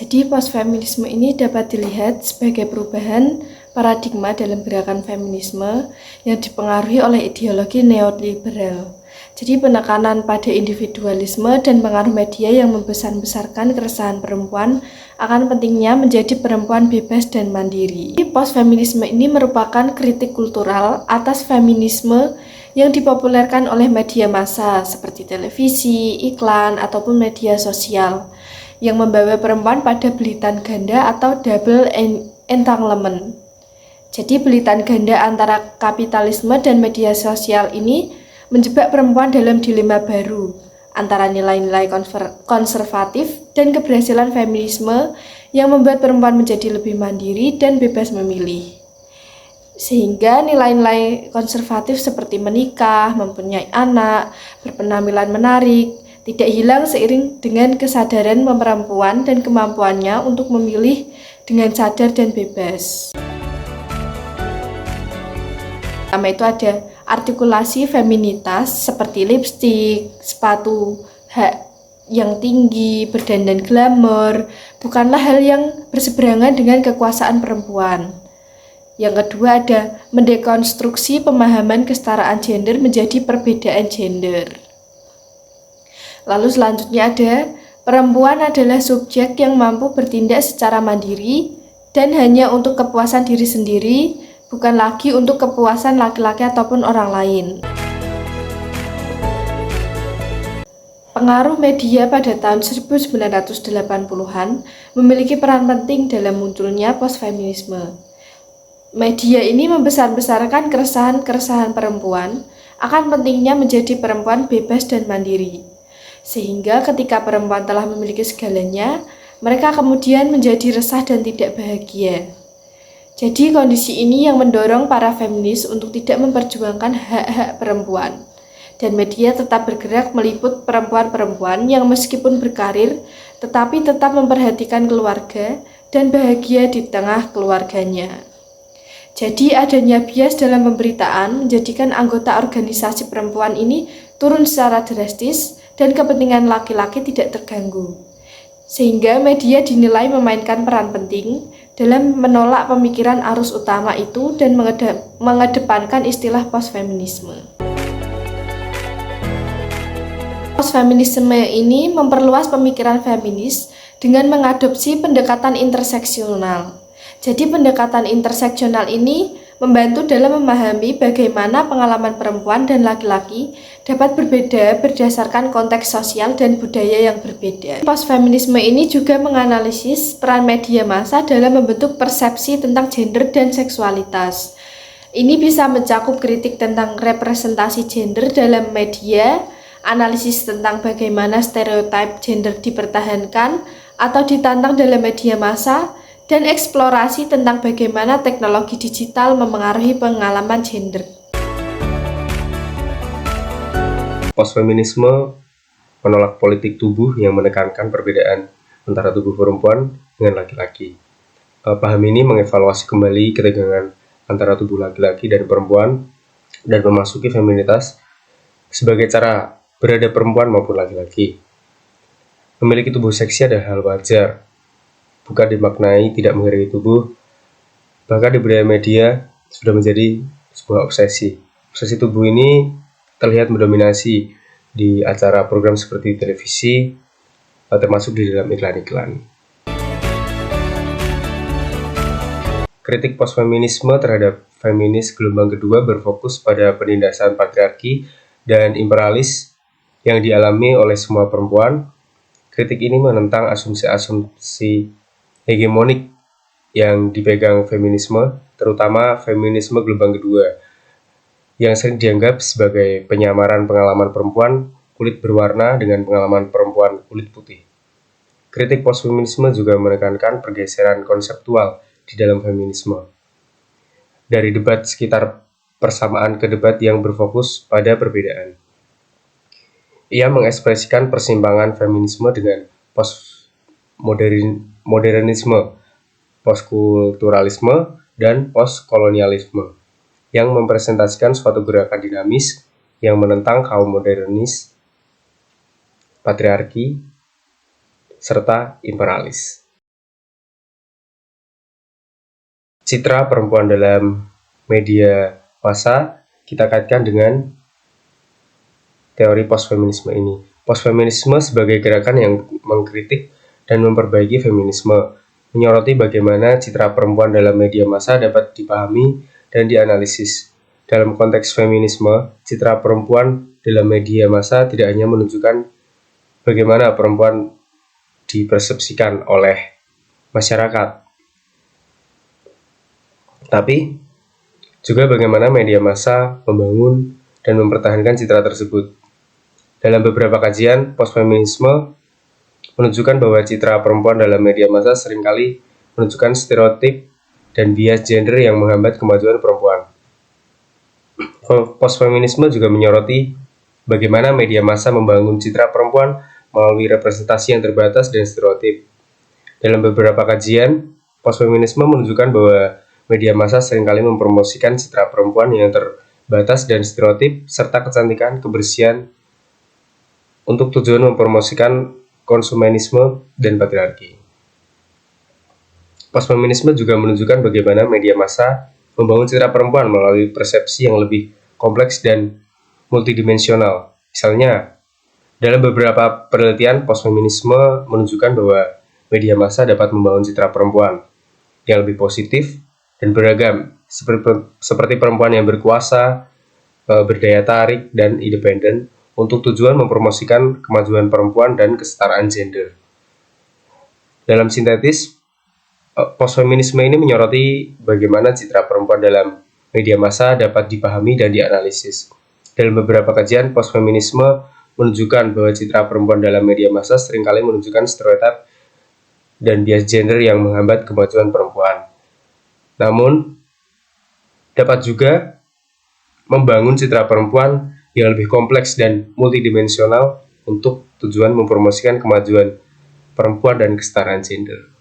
Jadi postfeminisme ini dapat dilihat sebagai perubahan paradigma dalam gerakan feminisme yang dipengaruhi oleh ideologi neoliberal. Jadi penekanan pada individualisme dan pengaruh media yang membesar-besarkan keresahan perempuan akan pentingnya menjadi perempuan bebas dan mandiri. Postfeminisme ini merupakan kritik kultural atas feminisme yang dipopulerkan oleh media massa seperti televisi, iklan, ataupun media sosial yang membawa perempuan pada belitan ganda atau double entanglement. Jadi belitan ganda antara kapitalisme dan media sosial ini menjebak perempuan dalam dilema baru antara nilai-nilai konservatif dan keberhasilan feminisme yang membuat perempuan menjadi lebih mandiri dan bebas memilih. Sehingga nilai-nilai konservatif seperti menikah, mempunyai anak, berpenampilan menarik, tidak hilang seiring dengan kesadaran perempuan dan kemampuannya untuk memilih dengan sadar dan bebas. Pertama itu ada artikulasi feminitas seperti lipstik, sepatu yang tinggi, berdandan glamor, bukanlah hal yang berseberangan dengan kekuasaan perempuan. Yang kedua ada mendekonstruksi pemahaman kesetaraan gender menjadi perbedaan gender. Lalu selanjutnya ada perempuan adalah subjek yang mampu bertindak secara mandiri dan hanya untuk kepuasan diri sendiri, bukan lagi untuk kepuasan laki-laki ataupun orang lain. Pengaruh media pada tahun 1980-an memiliki peran penting dalam munculnya postfeminisme. Media ini membesar-besarkan keresahan-keresahan perempuan akan pentingnya menjadi perempuan bebas dan mandiri. Sehingga ketika perempuan telah memiliki segalanya, mereka kemudian menjadi resah dan tidak bahagia. Jadi kondisi ini yang mendorong para feminis untuk tidak memperjuangkan hak-hak perempuan. Dan media tetap bergerak meliput perempuan-perempuan yang meskipun berkarir, tetapi tetap memperhatikan keluarga dan bahagia di tengah keluarganya. Jadi adanya bias dalam pemberitaan menjadikan anggota organisasi perempuan ini turun secara drastis dan kepentingan laki-laki tidak terganggu. Sehingga media dinilai memainkan peran penting dalam menolak pemikiran arus utama itu dan mengedepankan istilah postfeminisme. Postfeminisme ini memperluas pemikiran feminis dengan mengadopsi pendekatan interseksional. Jadi pendekatan interseksional ini membantu dalam memahami bagaimana pengalaman perempuan dan laki-laki dapat berbeda berdasarkan konteks sosial dan budaya yang berbeda. Postfeminisme ini juga menganalisis peran media massa dalam membentuk persepsi tentang gender dan seksualitas. Ini bisa mencakup kritik tentang representasi gender dalam media, analisis tentang bagaimana stereotip gender dipertahankan atau ditantang dalam media massa, dan eksplorasi tentang bagaimana teknologi digital memengaruhi pengalaman gender. Postfeminisme menolak politik tubuh yang menekankan perbedaan antara tubuh perempuan dengan laki-laki. Paham ini mengevaluasi kembali ketegangan antara tubuh laki-laki dan perempuan dan memasuki feminitas sebagai cara berada perempuan maupun laki-laki. Memiliki tubuh seksi adalah hal wajar, bukan dimaknai tidak menghargai tubuh. Bahkan di budaya media sudah menjadi sebuah obsesi. Obsesi tubuh ini terlihat mendominasi di acara program seperti televisi, termasuk di dalam iklan-iklan. Kritik postfeminisme terhadap feminis gelombang kedua berfokus pada penindasan patriarki dan imperialis yang dialami oleh semua perempuan. Kritik ini menentang asumsi-asumsi hegemonik yang dipegang feminisme, terutama feminisme gelombang kedua, yang sering dianggap sebagai penyamaran pengalaman perempuan kulit berwarna dengan pengalaman perempuan kulit putih. Kritik postfeminisme juga menekankan pergeseran konseptual di dalam feminisme. Dari debat sekitar persamaan ke debat yang berfokus pada perbedaan. Ia mengekspresikan persimpangan feminisme dengan postmodernisme, postkulturalisme, dan postkolonialisme yang mempresentasikan suatu gerakan dinamis yang menentang kaum modernis, patriarki, serta imperialis. citra perempuan dalam media massa kita kaitkan dengan teori postfeminisme ini. Postfeminisme sebagai gerakan yang mengkritik dan memperbaiki feminisme, menyoroti bagaimana citra perempuan dalam media massa dapat dipahami dan dianalisis. Dalam konteks feminisme, citra perempuan dalam media massa tidak hanya menunjukkan bagaimana perempuan dipersepsikan oleh masyarakat, tapi juga bagaimana media massa membangun dan mempertahankan citra tersebut. Dalam beberapa kajian, postfeminisme menunjukkan bahwa citra perempuan dalam media massa seringkali menunjukkan stereotip dan bias gender yang menghambat kemajuan perempuan. Postfeminisme juga menyoroti bagaimana media massa membangun citra perempuan melalui representasi yang terbatas dan stereotip. Dalam beberapa kajian, postfeminisme menunjukkan bahwa media massa seringkali mempromosikan citra perempuan yang terbatas dan stereotip serta kecantikan, kebersihan untuk tujuan mempromosikan konsumenisme dan patriarki. Postfeminisme juga menunjukkan bagaimana media massa membangun citra perempuan melalui persepsi yang lebih kompleks dan multidimensional. Misalnya, dalam beberapa penelitian, postfeminisme menunjukkan bahwa media massa dapat membangun citra perempuan yang lebih positif dan beragam, seperti perempuan yang berkuasa, berdaya tarik, dan independen untuk tujuan mempromosikan kemajuan perempuan dan kesetaraan gender. Dalam sintetis, postfeminisme ini menyoroti bagaimana citra perempuan dalam media massa dapat dipahami dan dianalisis. Dalam beberapa kajian, postfeminisme menunjukkan bahwa citra perempuan dalam media massa seringkali menunjukkan stereotip dan bias gender yang menghambat kemajuan perempuan. Namun, dapat juga membangun citra perempuan yang lebih kompleks dan multidimensional untuk tujuan mempromosikan kemajuan perempuan dan kesetaraan gender.